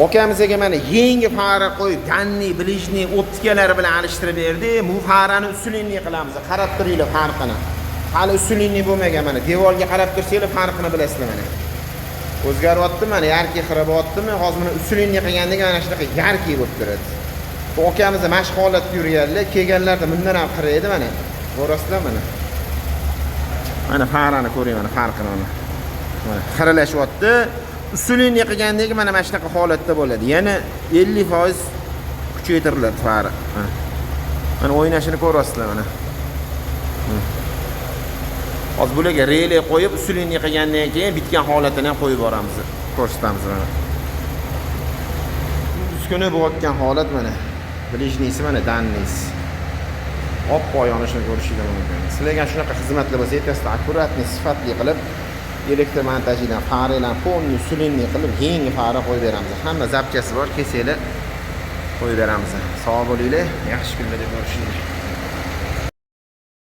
Okamizga mana yangi fara qo'yib, danni, bilishni, o'ttikalari bilan alishtirib berdi. Bu farani usulinni qilamiz. Qarab turinglar farqini. Hali usulinni bo'lmagan mana. Devorga qarab tursanglar farqini bilasizlar mana. O'zgaryapti mana, yarki xiraboyaptimi? Hozir mana usulinni qilgandek mana shunaqa yarki bo'lib turadi. Bu okamiz mashq holatda yurganlar, kelganlarda bundan ham qiraydi mana. Ko'rasizlar mana. Mana farani ko'ring mana farqini mana. Mana xiralashyapti. Usulinni qilgandek mana shunaqa holatda bo'ladi. Yana 50% kuchaytiriladi fari. Mana o'ynashini ko'rasizlar mana. Hozir bularga relay qo'yib, usulinni qilgandan keyin bitgan holatini ham qo'yib boramiz. Ko'rsatamiz mana. Uskuna bo'layotgan holat mana. Bilishningiz mana dannisi. Oppoq yonishini ko'rishingiz mumkin. Sizlarga shunaqa xizmatlar bo'lsa, ertasida akkuratni, sifatli qilib elektr montajidan faralar, polni, usulinni qilib yangi fara qo'yib beramiz. Hamma zapchasi bor, kelsanglar qo'yib beramiz. Sog' bo'linglar, yaxshi kunlarda ko'rishinglar.